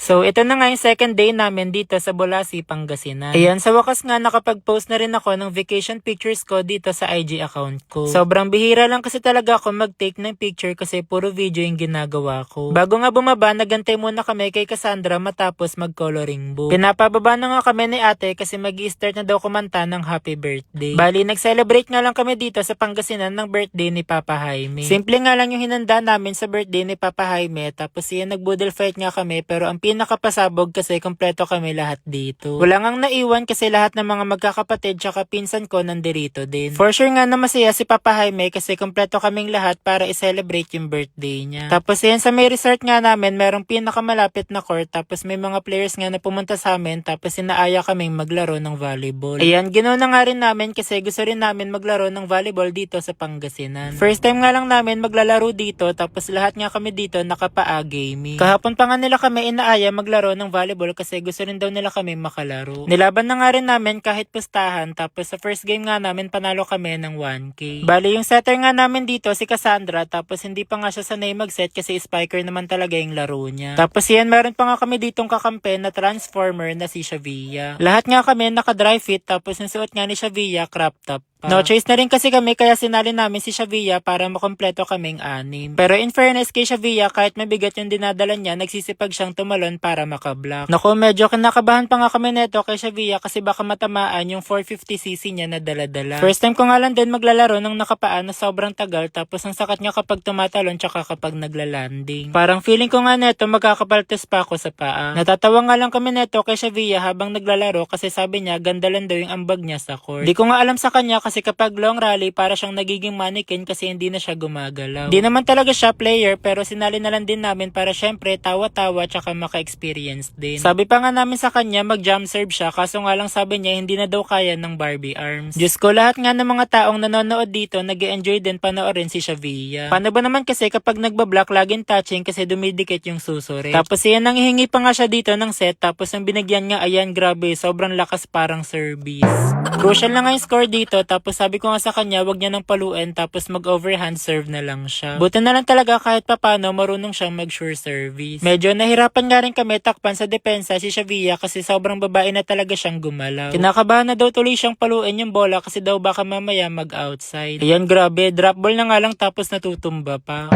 So, ito na nga yung second day namin dito sa Bolasi, Pangasinan. Ayan, sa wakas nga nakapag-post na rin ako ng vacation pictures ko dito sa IG account ko. Sobrang bihira lang kasi talaga ako mag-take ng picture kasi puro video yung ginagawa ko. Bago nga bumaba, nagantay muna kami kay Cassandra matapos mag-coloring book. Pinapababa na nga kami ni ate kasi mag-i-start na daw kumanta ng happy birthday. Bali, nag-celebrate nga lang kami dito sa Pangasinan ng birthday ni Papa Jaime. Simple nga lang yung hinanda namin sa birthday ni Papa Jaime, tapos yan nag-boodle fight nga kami pero ang pinakapasabog kasi kompleto kami lahat dito. Wala ngang naiwan kasi lahat ng mga magkakapatid tsaka pinsan ko nandirito din. For sure nga na masaya si Papa Jaime kasi kompleto kaming lahat para i-celebrate yung birthday niya. Tapos yan sa may resort nga namin merong pinakamalapit na court tapos may mga players nga na pumunta sa amin tapos inaaya kaming maglaro ng volleyball. Ayan, ginawa na nga rin namin kasi gusto rin namin maglaro ng volleyball dito sa Pangasinan. First time nga lang namin maglalaro dito tapos lahat nga kami dito nakapaa gaming. Kahapon pa nga nila kami inaaya maglaro ng volleyball kasi gusto rin daw nila kami makalaro. Nilaban na nga rin namin kahit pustahan tapos sa first game nga namin panalo kami ng 1K. Bali yung setter nga namin dito si Cassandra tapos hindi pa nga siya sanay mag-set kasi spiker naman talaga yung laro niya. Tapos yan meron pa nga kami ditong kakampi na transformer na si Shavia. Lahat nga kami naka-dry fit tapos yung suot nga ni Shavia crop top. No choice na rin kasi kami kaya sinali namin si Shavia para makompleto kaming 6. Pero in fairness kay Shavia kahit mabigat yung dinadala niya nagsisipag siyang tumalon para makablock. Naku medyo kinakabahan pa nga kami neto kay Shavia kasi baka matamaan yung 450cc niya na dala-dala. First time ko nga lang din maglalaro ng nakapaan na sobrang tagal tapos ang sakat niya kapag tumatalon tsaka kapag naglalanding. Parang feeling ko nga neto magkakapaltos pa ako sa paa. Natatawa nga lang kami neto kay Shavia habang naglalaro kasi sabi niya ganda lang daw yung ambag niya sa court. Di ko nga alam sa kanya kasi kapag long rally para siyang nagiging mannequin kasi hindi na siya gumagalaw. Di naman talaga siya player pero sinali na lang din namin para syempre tawa-tawa tsaka maka-experience din. Sabi pa nga namin sa kanya mag-jump serve siya kaso nga lang sabi niya hindi na daw kaya ng Barbie arms. Diyos ko lahat nga ng mga taong nanonood dito nag-e-enjoy din panoorin si Shavia. Paano ba naman kasi kapag nagbablock laging touching kasi dumidikit yung susuri. Tapos yan nanghihingi pa nga siya dito ng set tapos ang binigyan nga ayan grabe sobrang lakas parang service. Crucial na nga yung score dito tapos sabi ko nga sa kanya wag niya nang paluin tapos mag-overhand serve na lang siya. Buti na lang talaga kahit papano marunong siyang mag-sure service. Medyo nahirapan nga rin kami takpan sa depensa si Shavia kasi sobrang babae na talaga siyang gumalaw. Kinakabahan na daw tuloy siyang paluin yung bola kasi daw baka mamaya mag-outside. Ayan grabe, drop ball na nga lang tapos natutumba pa.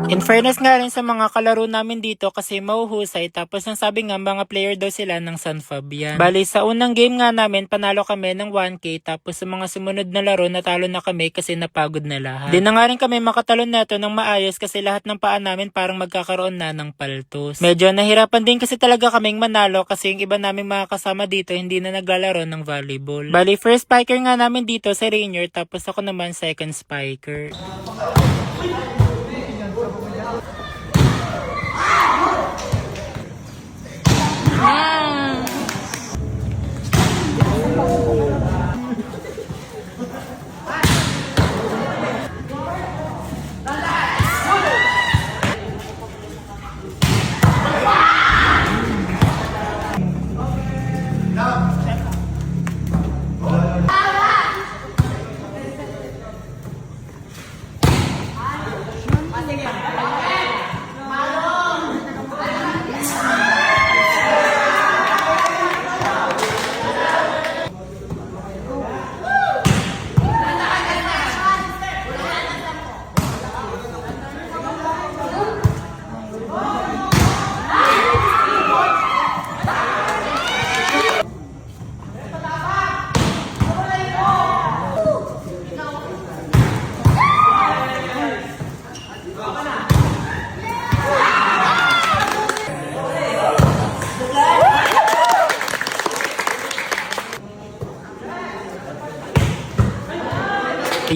In fairness nga rin sa mga kalaro namin dito kasi mauhusay tapos ang sabi nga mga player daw sila ng San Fabian. Bali sa unang game nga namin panalo kami ng 1K tapos sa mga sumunod na laro natalo na kami kasi napagod na lahat. Di na nga rin kami makatalon neto ng maayos kasi lahat ng paa namin parang magkakaroon na ng paltos. Medyo nahirapan din kasi talaga kaming manalo kasi yung iba naming mga kasama dito hindi na naglalaro ng volleyball. Bali first spiker nga namin dito sa Rainier tapos ako naman second spiker.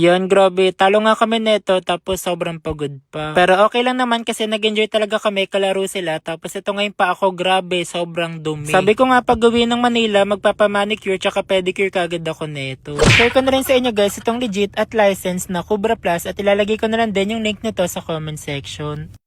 Ayun, grabe. Talo nga kami neto tapos sobrang pagod pa. Pero okay lang naman kasi nag-enjoy talaga kami kalaro sila. Tapos ito ngayon pa ako, grabe, sobrang dumi. Sabi ko nga pag uwi ng Manila, magpapamanicure tsaka pedicure kagad ako neto. Share ko na rin sa inyo guys itong legit at license na Cobra Plus at ilalagay ko na lang din yung link nito sa comment section.